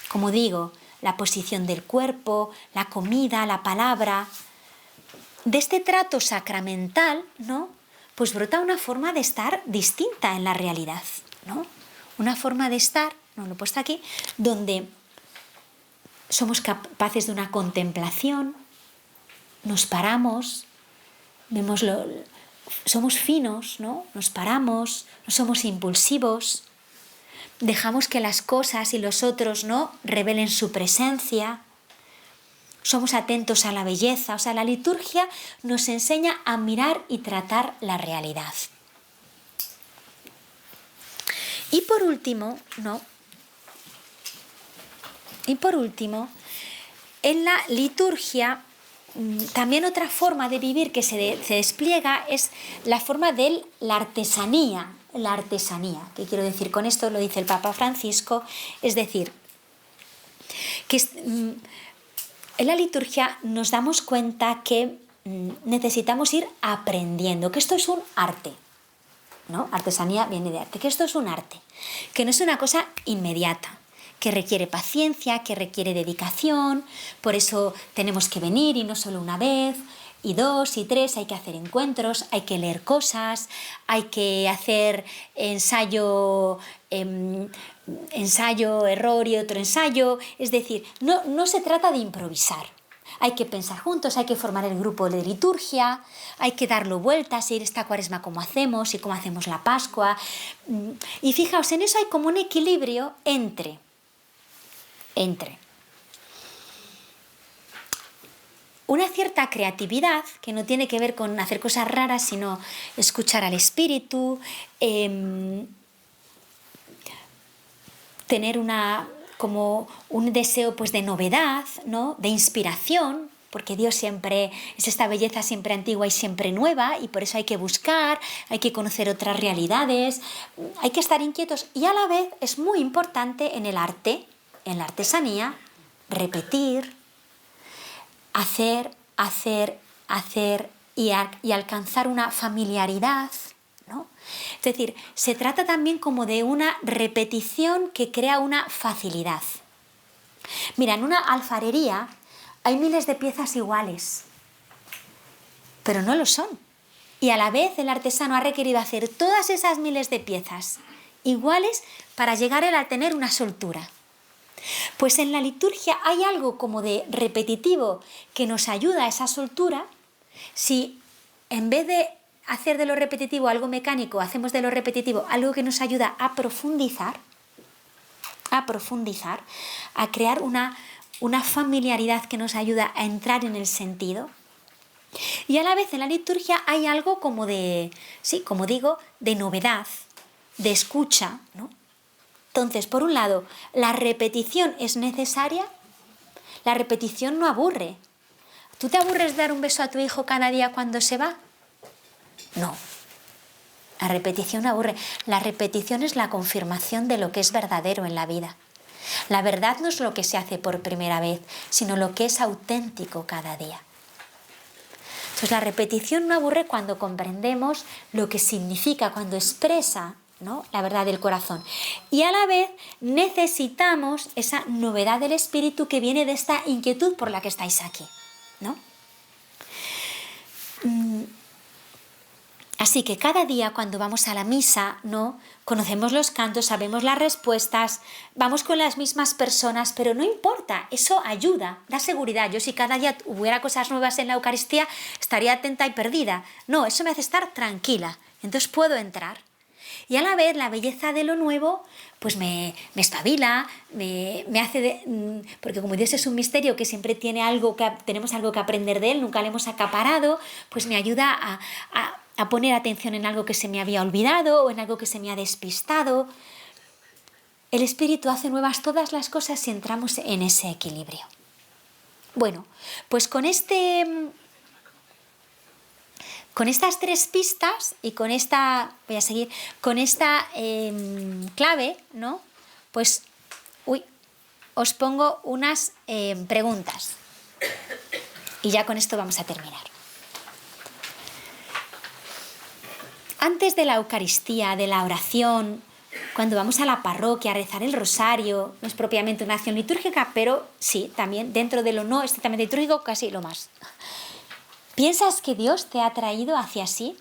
S1: Como digo, la posición del cuerpo, la comida, la palabra. De este trato sacramental, ¿no?, pues brota una forma de estar distinta en la realidad, ¿no? Una forma de estar, no lo he puesto aquí, donde somos capaces de una contemplación, nos paramos, somos finos, ¿no? Nos paramos, no somos impulsivos, dejamos que las cosas y los otros, ¿no?, revelen su presencia, somos atentos a la belleza. O sea, la liturgia nos enseña a mirar y tratar la realidad. Y por último, en la liturgia, también otra forma de vivir que se despliega es la forma de la artesanía. La artesanía, ¿qué quiero decir con esto? Lo dice el Papa Francisco, es decir, que en la liturgia nos damos cuenta que necesitamos ir aprendiendo, que esto es un arte, ¿no? Artesanía viene de arte, que esto es un arte, que no es una cosa inmediata, que requiere paciencia, que requiere dedicación, por eso tenemos que venir y no solo una vez, y 2 y 3, hay que hacer encuentros, hay que leer cosas, hay que hacer ensayo, error y otro ensayo. Es decir, no se trata de improvisar. Hay que pensar juntos, hay que formar el grupo de liturgia, hay que darlo vueltas, ir esta cuaresma como hacemos y cómo hacemos la Pascua. Y fijaos, en eso hay como un equilibrio entre una cierta creatividad, que no tiene que ver con hacer cosas raras, sino escuchar al espíritu, tener como un deseo, pues, de novedad, ¿no?, de inspiración, porque Dios siempre es esta belleza siempre antigua y siempre nueva, y por eso hay que buscar, hay que conocer otras realidades, hay que estar inquietos, y a la vez es muy importante en el arte, en la artesanía, repetir, hacer y alcanzar una familiaridad, ¿no? Es decir, se trata también como de una repetición que crea una facilidad. Mira, en una alfarería hay miles de piezas iguales, pero no lo son. Y a la vez el artesano ha requerido hacer todas esas miles de piezas iguales para llegar él a tener una soltura. Pues en la liturgia hay algo como de repetitivo que nos ayuda a esa soltura. Si en vez de hacer de lo repetitivo algo mecánico, hacemos de lo repetitivo algo que nos ayuda a profundizar, a crear una familiaridad que nos ayuda a entrar en el sentido. Y a la vez en la liturgia hay algo como de, sí, como digo, de novedad, de escucha, ¿no? Entonces, por un lado, la repetición es necesaria. La repetición no aburre. ¿Tú te aburres de dar un beso a tu hijo cada día cuando se va? No. La repetición no aburre. La repetición es la confirmación de lo que es verdadero en la vida. La verdad no es lo que se hace por primera vez, sino lo que es auténtico cada día. Entonces la repetición no aburre cuando comprendemos lo que significa, cuando expresa, ¿no?, la verdad del corazón. Y a la vez necesitamos esa novedad del espíritu que viene de esta inquietud por la que estáis aquí, ¿no? Así que cada día cuando vamos a la misa, ¿no?, conocemos los cantos, sabemos las respuestas, vamos con las mismas personas, pero no importa, eso ayuda, da seguridad. Yo si cada día hubiera cosas nuevas en la Eucaristía estaría atenta y perdida. No, eso me hace estar tranquila, entonces puedo entrar. Y a la vez la belleza de lo nuevo pues me espabila, me hace porque como Dios es un misterio que siempre tiene tenemos algo que aprender de Él, nunca le hemos acaparado, pues me ayuda a poner atención en algo que se me había olvidado o en algo que se me ha despistado. El Espíritu hace nuevas todas las cosas si entramos en ese equilibrio. Bueno, pues con estas 3 pistas y con esta, voy a seguir, con esta clave, ¿no?, pues os pongo unas preguntas y ya con esto vamos a terminar. Antes de la Eucaristía, de la oración, cuando vamos a la parroquia a rezar el rosario, no es propiamente una acción litúrgica, pero sí, también dentro de lo no estrictamente litúrgico, casi lo más. ¿Piensas que Dios te ha traído hacia sí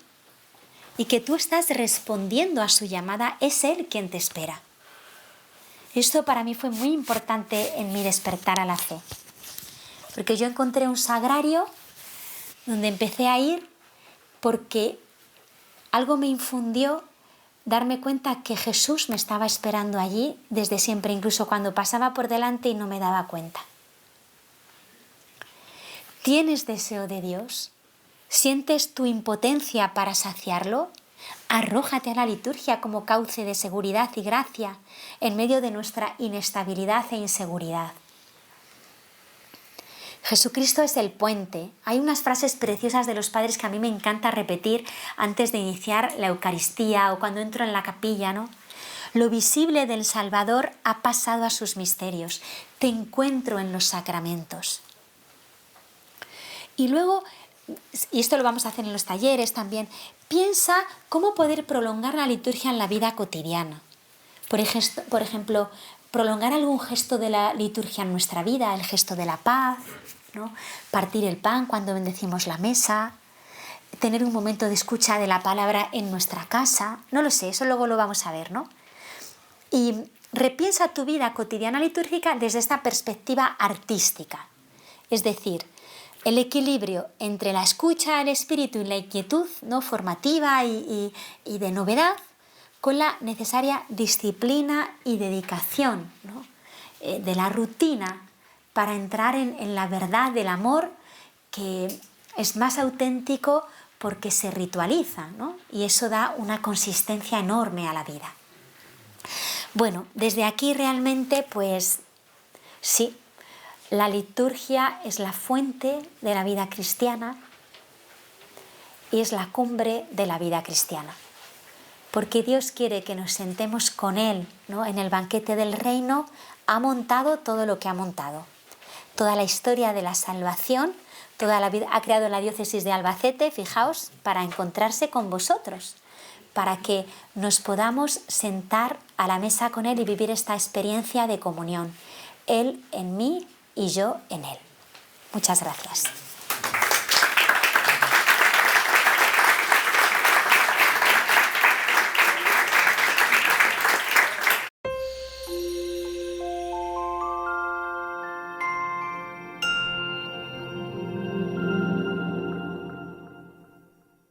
S1: y que tú estás respondiendo a su llamada? Es Él quien te espera. Esto para mí fue muy importante en mi despertar a la fe, porque yo encontré un sagrario donde empecé a ir porque algo me infundió darme cuenta que Jesús me estaba esperando allí desde siempre, incluso cuando pasaba por delante y no me daba cuenta. ¿Tienes deseo de Dios? ¿Sientes tu impotencia para saciarlo? Arrójate a la liturgia como cauce de seguridad y gracia en medio de nuestra inestabilidad e inseguridad. Jesucristo es el puente. Hay unas frases preciosas de los padres que a mí me encanta repetir antes de iniciar la Eucaristía o cuando entro en la capilla, ¿no? Lo visible del Salvador ha pasado a sus misterios. Te encuentro en los sacramentos. Y luego, y esto lo vamos a hacer en los talleres también, piensa cómo poder prolongar la liturgia en la vida cotidiana. Por ejemplo, prolongar algún gesto de la liturgia en nuestra vida, el gesto de la paz, ¿no?, partir el pan cuando bendecimos la mesa, tener un momento de escucha de la palabra en nuestra casa, no lo sé, eso luego lo vamos a ver, ¿no? Y repiensa tu vida cotidiana litúrgica desde esta perspectiva artística, es decir, el equilibrio entre la escucha al Espíritu y la inquietud, ¿no?, formativa y de novedad, con la necesaria disciplina y dedicación, ¿no?, de la rutina para entrar en la verdad del amor, que es más auténtico porque se ritualiza, ¿no?, y eso da una consistencia enorme a la vida. Bueno, desde aquí realmente, pues sí, la liturgia es la fuente de la vida cristiana y es la cumbre de la vida cristiana. Porque Dios quiere que nos sentemos con Él, ¿no?, en el banquete del reino. Ha montado todo lo que ha montado. Toda la historia de la salvación, toda la vida, ha creado la diócesis de Albacete, fijaos, para encontrarse con vosotros, para que nos podamos sentar a la mesa con Él y vivir esta experiencia de comunión. Él en mí y yo en Él. Muchas gracias.